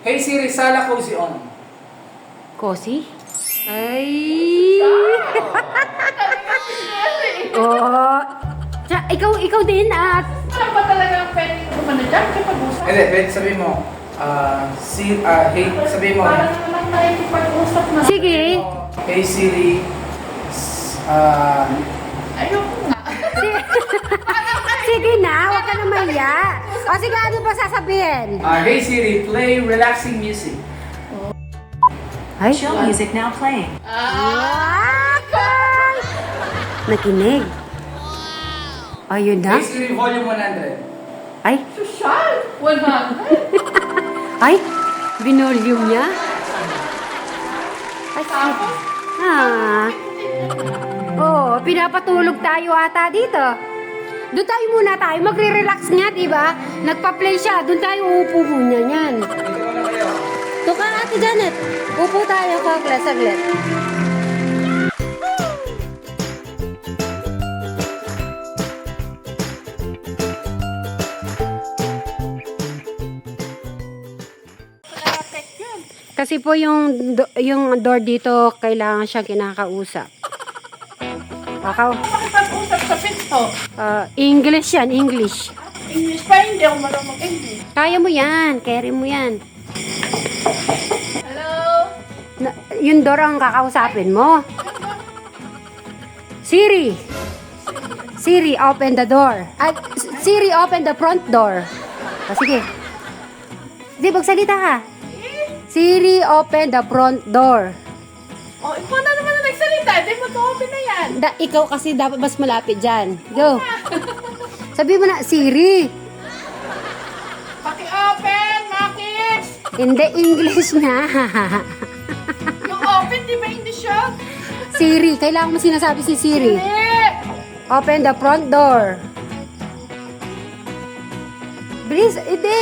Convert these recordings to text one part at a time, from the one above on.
Hey Siri, Sala Cozy on. Cozy? Ay! Oo. Ikaw din at... Ano ba talaga ang pwede ko naman dyan? Kapag usap? Hindi, pwede sabihin mo, hey, sabihin mo, Parang naman nakikipag-usap na. Sige. hey Siri, Ayoko nga. Sige na, huwag ka na mahiya. O sige, ano pa sasabihin? hey Siri, play relaxing music. Ay, Chill music now playing. Ay! Nakinig. Ayun na. Hey Siri, volume 100. Ay, Social! 100! ay, binolium niya. Ay, Tapos, oh, pinapatulog tayo ata dito. Doon tayo muna tayo, magre-relax nga, di ba? Nagpa-play siya, doon tayo uupo muna niyan. Dito muna kayo. Doon ka, Ate Janet. Upo tayo, kakla, saglit. Kasi po yung door dito, kailangan siya kinakausap. Baka, makipag-usap sa pinto. English yan, English. English pa, hindi ako marunong English. Kaya mo yan, carry mo yan. Hello? Yung door ang kakausapin mo. Siri. Siri, open the door. Siri, open the front door. Sige. Di, magsalita ka. Siri, open the front door. Oh, ikaw na naman na nagsalita. Hindi mo to-open na yan. Ikaw kasi dapat mas malapit dyan. Go. Sabi mo na, Siri. Paki-open, Makis! Hindi, English na. Yung open, di ba English yun? Siri, kailangan mo sinasabi si Siri. Hindi! Open the front door. Bilis, hindi.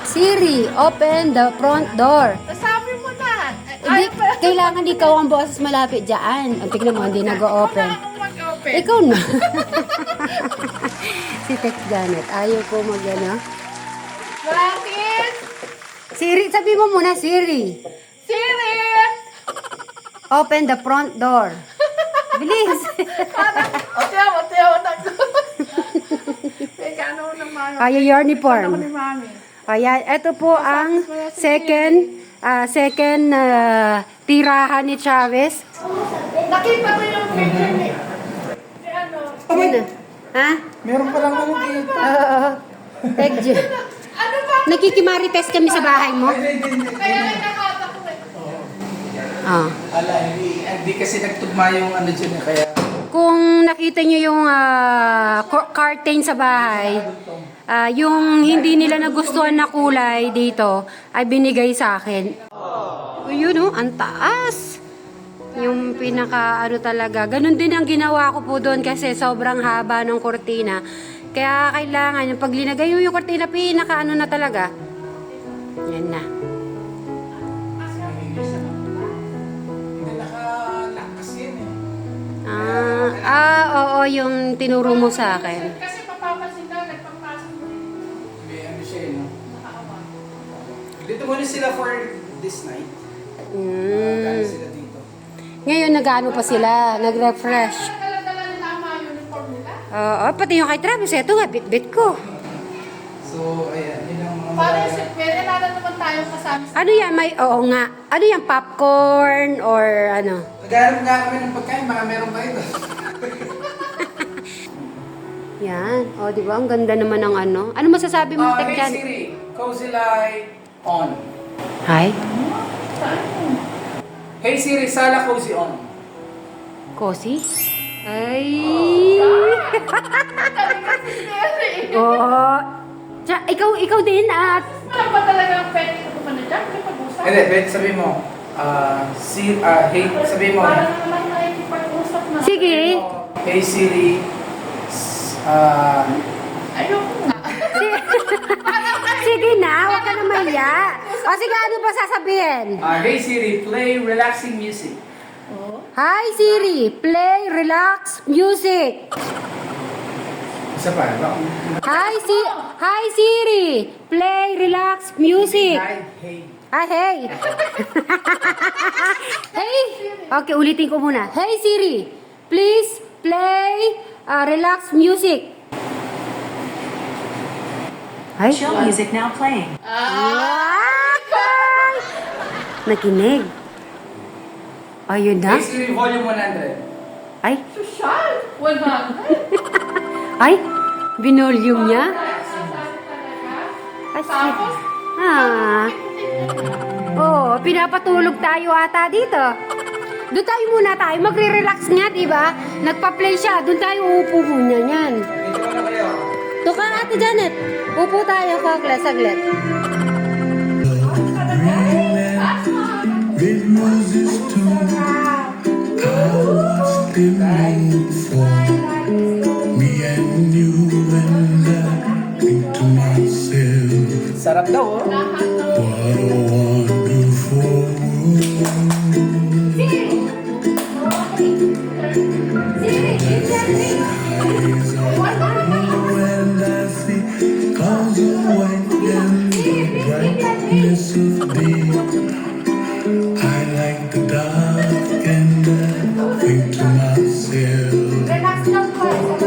Siri, open the front door. Nasabi mo na. Hindi, kailangan ikaw ang boses malapit dyan. Ang tignan mo, hindi nag-o-open. Wala akong mag-open. Ikaw na. Si Tex Janet, ayaw ko mag-ano. Makis! Siri, sabi mo muna, Siri. Siri! Open the front door. Bilis. Otiyaw, Teka, ano naman? Kaya Ano uniform. ni Mami? Kaya ito po ang second tirahan ni Chavez. Nakita mo yung picture ni... Ni ano? Ano? Ha? Meron pa lang ano dito. Oo. Thank you. Ano ba? Nakikimarites kami sa bahay mo. Kaya rin nakata ko eh. Ah. Ala, hindi kasi nagtugma yung ano dyan eh, kaya... Kung nakita nyo yung curtain sa bahay, yung hindi nila nagustuhan na kulay dito ay binigay sa akin. Yun ang taas. Yung pinaka talaga. Ganun din ang ginawa ko po doon kasi sobrang haba ng kortina. Kaya kailangan, pag linagay mo yung kortina, pinaka na talaga. Yan na. Hindi naka-lock kasi yan eh. Oo, yung tinuro mo sa akin. Kasi papapansin ka, nagpapasok mo. May ano siya eh, no? Dito muna sila for this night. Kaya sila dito. Ngayon, nag-ano pa sila, nag-refresh. Dala-dala nila ang mga uniform nila. Oo, pati yung kay Travis, ito nga, bit-bit ko. So, ayan, yun ang mga... Para yung seatbelt, nala naman tayo kasama sa... Ano yan, oo nga. Ano yan, popcorn or ano? Naghanap nga kami ng pagkain, baka meron pa ito. Yan, di ba? Ang ganda naman ng ano. Ano masasabi mo, Tek Hey Jan? Siri, Cozy Light on. Hi? Hey Siri, Sala Cozy on. Cozy? Ay! Oo. Ikaw din at... Ano ba talaga ang pwede ko naman dyan? Kapag-usap? Hindi, pwede sabihin mo, hey, sabihin mo, Parang naman nakikipag-usap na. Sige. hey Siri, Ayoko nga. Sige na, huwag ka na mahiya. O sige, ano ba sasabihin? hey Siri, play relaxing music. Hi Siri, play relax music. Isa pa, no? Hi Siri. Hi Siri, play relax music. Hey. Ah, hey. Hey. Okay, ulitin ko muna. Hey Siri, please play relax music. Ay. Chill music now playing. Ay! Nakinig. Ayun na. Hey Siri, volume 100. Ay, Social. Wala. ay, binolyum niya. Ay, Tapos, Oh, pinapatulog tayo ata dito. Doon tayo muna tayo, magre-relax nga, di ba? Nagpa-play siya, doon tayo uupo muna niyan. Dito ko na kayo. Doon ka, Ate Janet. Upo tayo, Kokla, saglit. Red roses too. I watched them move for me and you, and I think to myself, Sarap daw, oh. what a wonderful world. Eyes are blue and I see clouds of white and the brightness of day. I like the dark and I think to myself, what a wonderful world.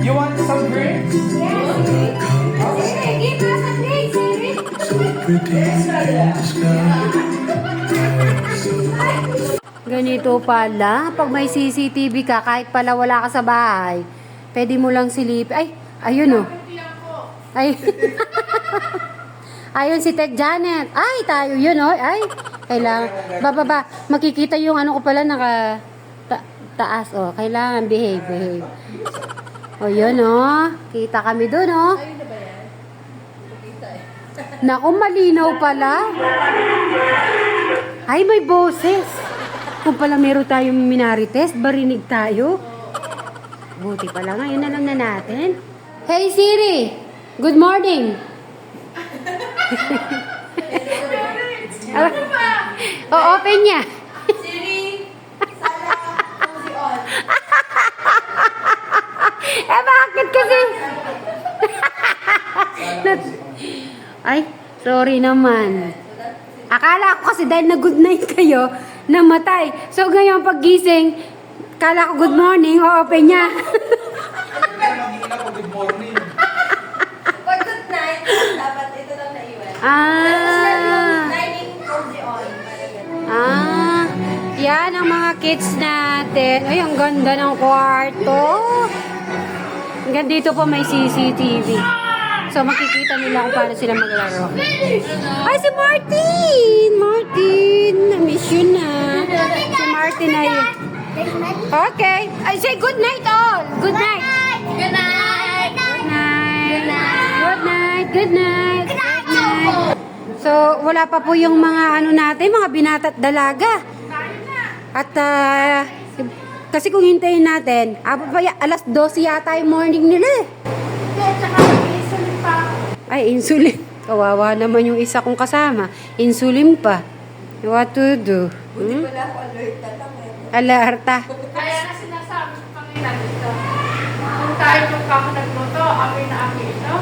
You want some drinks? The colors so pretty in the sky. Ganito pala, pag may CCTV ka, kahit pala wala ka sa bahay, pwede mo lang silip. Ay, ayun oh. Ay. Ayun si Tech Janet. Ay, tayo yun oh. Ay, kailangan. Baba. Makikita yung ano ko pala taas oh. Kailangan behave. Oh, yun oh. Kita kami dun oh. Naku, malinaw pala. Ay, may boses. Kung pala meron tayong minari test, barinig tayo. Buti pala, ngayon na lang na natin. Hey Siri, good morning. Open niya. Siri, sala, cozy on. Bakit kasi? Ay, sorry naman. Akala ko kasi dahil na good night kayo, namatay. So ngayon paggising, kala ko good morning, open niya. Kaya mag-iina ko, good morning. Pag good night, dapat ito lang naiwan. Lining cozy on. Yan ang mga kids natin. Ay, ang ganda ng kwarto. Hanggang dito pa may CCTV. So, makikita nila kung paano sila maglaro. Ay, si Martin! Martin! Na-miss you na. Si Martin ay... Okay. Ay, say good night all! Good night! Good night. Good night! Good night! Good night! Good night! So, wala pa po yung mga ano natin, mga binata at dalaga. At, kasi kung hintayin natin, alas 12 yata yung morning nila eh. Tsaka, isulip pa ako. Ay, insulin. Kawawa naman yung isa kong kasama. Insulin pa. What to do? Wala ako alert na lang eh. Alerta. Kaya nga sinasabi ko kanina dito. Kung tayo yung kako nagluto, amin na amin ito.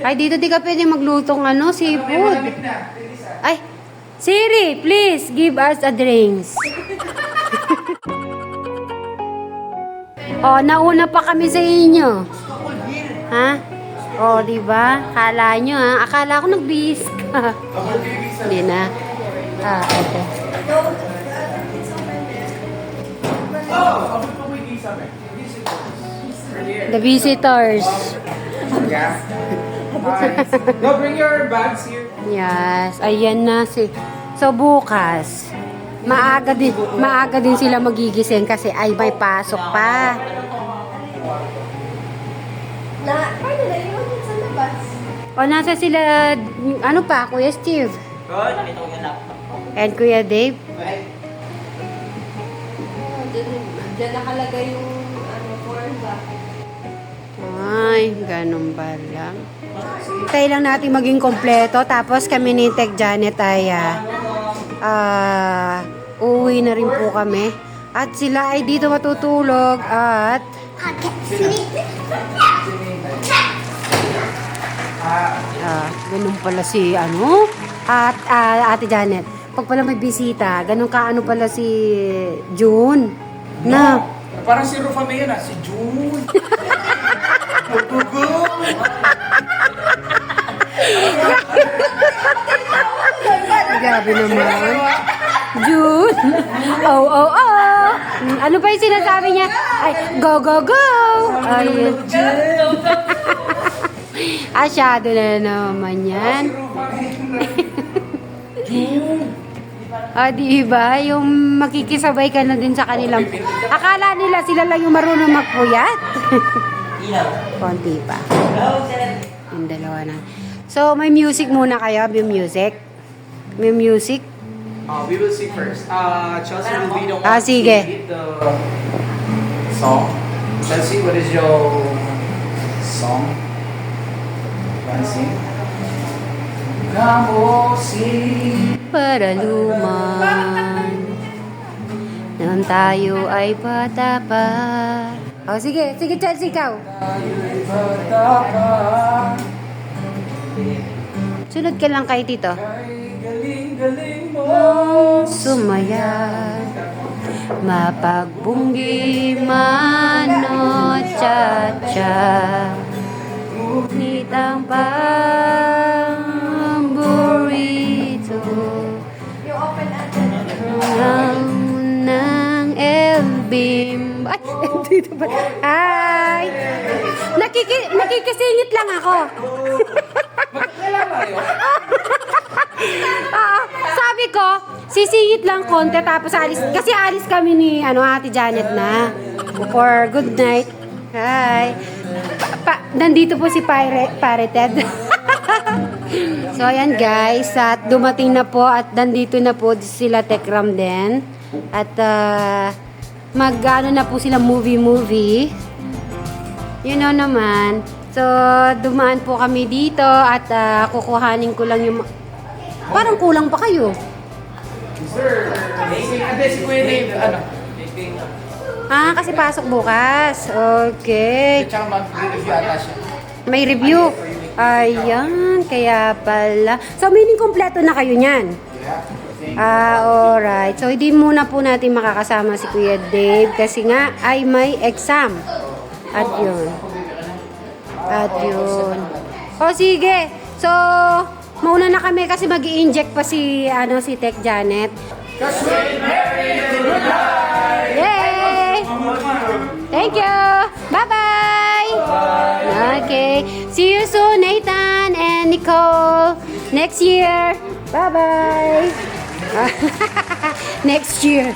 Ay, dito di ka pwede maglutong ano, May seafood. malamig na. Bilis, ah. Ay, Siri, please give us a drinks. Oh, nauna pa kami sa inyo. Ha? Oh, di ba? Akala nyo ha? Akala ko nagbihis ka. Hindi na. Okay. Oh, ako po may gisa, man. The visitors. Yeah. No, bring your bags here. Yes, ayan na si. So bukas, maaga din sila magigising kasi ay may pasok pa. Paano na iwan yun sa labas? O nasa sila, ano pa, Kuya Steve? And Kuya Dave? Diyan nakalagay yung forma. Ay, ganun ba lang? Tayo lang natin maging kompleto. Tapos kami ni Tech Janet ay uuwi na rin po kami. At sila ay dito matutulog at ganun pala si ano at Ate Janet. Pag pala may bisita, ganun ka ano pala si June na Parang si Rufa May yun si June. Gugu. grabe naman. June. Oh, oh, oh. Ano pa yung sinasabi niya? Ay, go, go, go. Ay, asyado na naman yan. Diba? Yung makikisabay ka na din sa kanilang... Akala nila sila lang yung marunong magpuyat. Konti pa. Yung dalawa na. So, may music muna kayo. May music. May music. We will see first. Chelsea will be the one sige. to lead the song. Chelsea, what is your song? Wanna sing? Kamosi. Para luman nang tayo ay bata pa. Oh, sige. Sige, Chelsea, ikaw. Sunod ka lang kay Tito. Galing-galing mo. Sumaya, mapagbunggi mano cha-cha. Ngunit ang paborito You open at ng Elbim. Ay, dito ba? Ay! Nakikisingit lang ako. Sabi ko, sisingit lang konti tapos alis. Kasi alis kami ni Ate Janet na. For good night. Hi. Nandito po si Pirated. So, ayan guys. At dumating na po at nandito na po sila Tekram din. At mag-ano na po sila movie. You know naman. So, dumaan po kami dito at kukuhanin ko lang yung... Parang kulang pa kayo. Sir, si Kuya Dave, Kasi pasok bukas. Okay. Tsaka mag-review ata siya. May review. Ayan, kaya pala. So, meaning kompleto na kayo niyan. Alright. So, hindi muna po natin makakasama si Kuya Dave kasi nga ay may exam. At yun. O, sige. So, mauna na kami kasi mag-i-inject pa si Tech Janet. Yay! Thank you! Bye-bye! Okay. See you soon, Nathan and Nicole. Next year. Bye-bye! Next year.